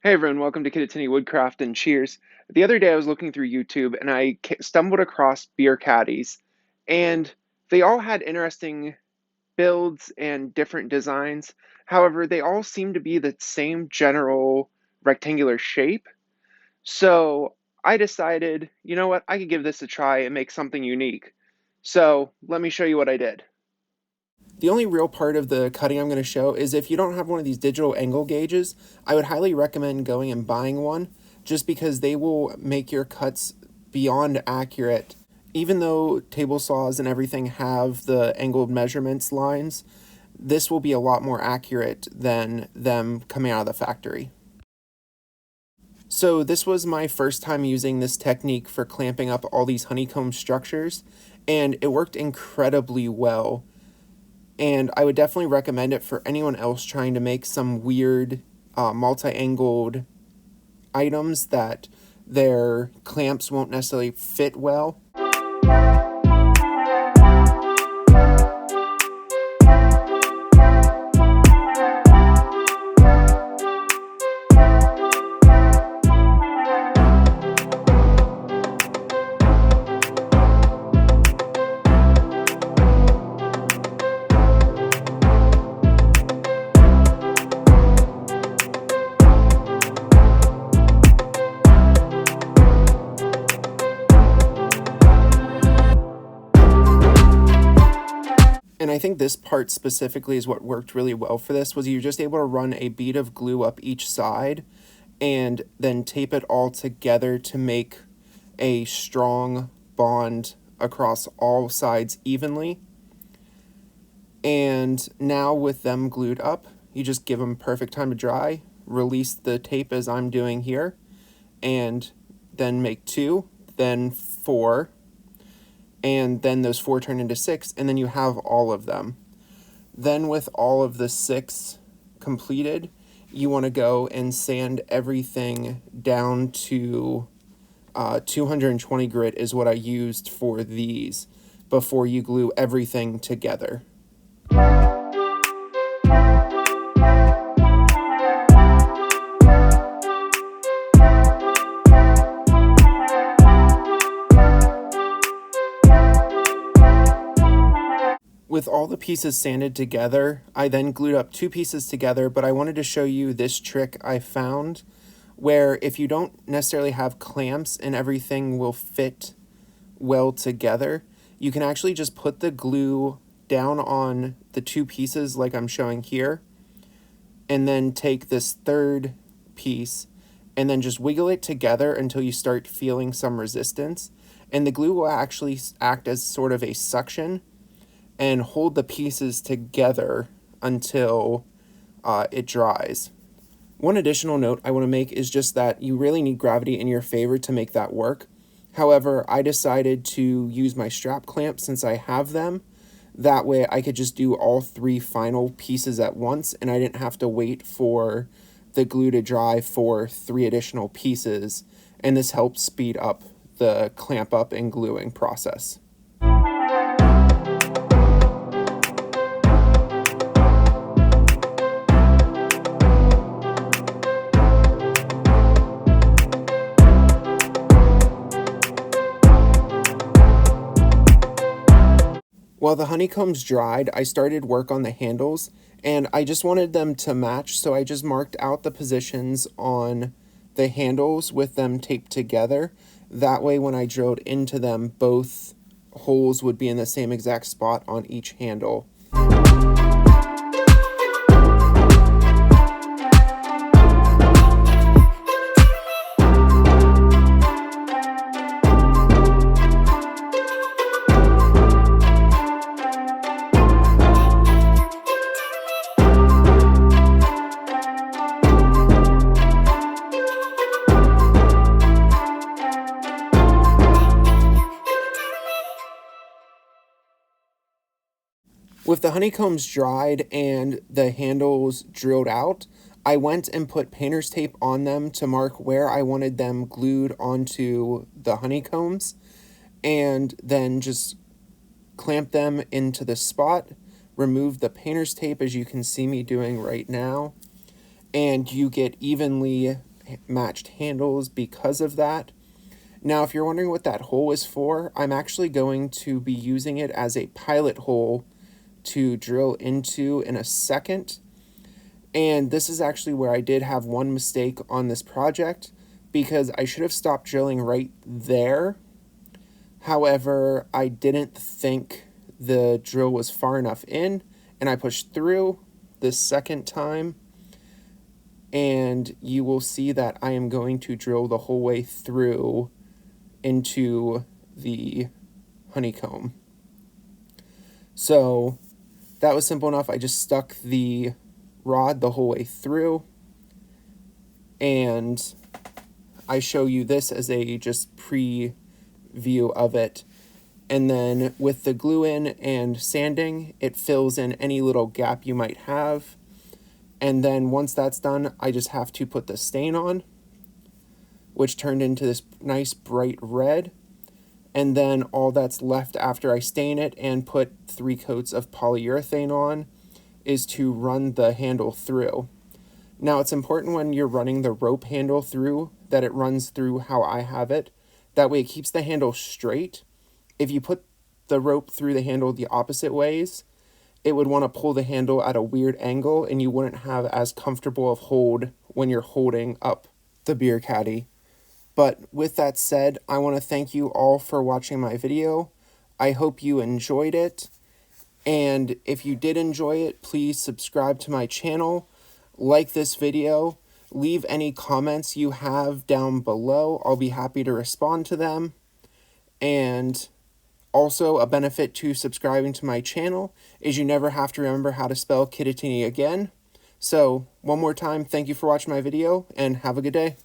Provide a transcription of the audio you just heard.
Hey everyone, welcome to Caddy Woodcraft and cheers. The other day I was looking through YouTube and I stumbled across beer caddies, and they all had interesting builds and different designs. However, they all seem to be the same general rectangular shape. So I decided, you know what, I could give this a try and make something unique. So let me show you what I did. The only real part of the cutting I'm going to show is if you don't have one of these digital angle gauges, I would highly recommend going and buying one just because they will make your cuts beyond accurate. Even though table saws and everything have the angled measurements lines, this will be a lot more accurate than them coming out of the factory. So this was my first time using this technique for clamping up all these honeycomb structures, and it worked incredibly well. And I would definitely recommend it for anyone else trying to make some weird multi-angled items that their clamps won't necessarily fit well. And I think this part specifically is what worked really well for this, was you're just able to run a bead of glue up each side and then tape it all together to make a strong bond across all sides evenly. And now with them glued up, you just give them perfect time to dry, release the tape as I'm doing here, and then make 2, then 4, and then those 4 turn into 6, and then you have all of them. Then with all of the 6 completed, you want to go and sand everything down to 220 grit is what I used for these before you glue everything together. With all the pieces sanded together, I then glued up 2 pieces together, but I wanted to show you this trick I found where if you don't necessarily have clamps and everything will fit well together, you can actually just put the glue down on the 2 pieces like I'm showing here, and then take this 3rd piece and then just wiggle it together until you start feeling some resistance, and the glue will actually act as sort of a suction and hold the pieces together until it dries. One additional note I want to make is just that you really need gravity in your favor to make that work. However, I decided to use my strap clamp since I have them. That way I could just do all 3 final pieces at once and I didn't have to wait for the glue to dry for 3 additional pieces, and this helps speed up the clamp up and gluing process. While the honeycombs dried, I started work on the handles, and I just wanted them to match, so I just marked out the positions on the handles with them taped together. That way when I drilled into them, both holes would be in the same exact spot on each handle. With the honeycombs dried and the handles drilled out, I went and put painter's tape on them to mark where I wanted them glued onto the honeycombs, and then just clamp them into the spot, remove the painter's tape as you can see me doing right now, and you get evenly matched handles because of that. Now, if you're wondering what that hole is for, I'm actually going to be using it as a pilot hole to drill into in a second. And this is actually where I did have one mistake on this project, because I should have stopped drilling right there. However, I didn't think the drill was far enough in, and I pushed through this second time, and you will see that I am going to drill the whole way through into the honeycomb. So that was simple enough. I just stuck the rod the whole way through, and I show you this as a just preview of it. And then with the glue in and sanding, it fills in any little gap you might have. And then once that's done, I just have to put the stain on, which turned into this nice bright red. And then all that's left after I stain it and put 3 coats of polyurethane on is to run the handle through. Now, it's important when you're running the rope handle through that it runs through how I have it. That way it keeps the handle straight. If you put the rope through the handle the opposite ways, it would want to pull the handle at a weird angle, and you wouldn't have as comfortable of hold when you're holding up the beer caddy. But with that said, I want to thank you all for watching my video. I hope you enjoyed it. And if you did enjoy it, please subscribe to my channel, like this video, leave any comments you have down below. I'll be happy to respond to them. And also, a benefit to subscribing to my channel is you never have to remember how to spell Kittatinny again. So, one more time, thank you for watching my video, and have a good day.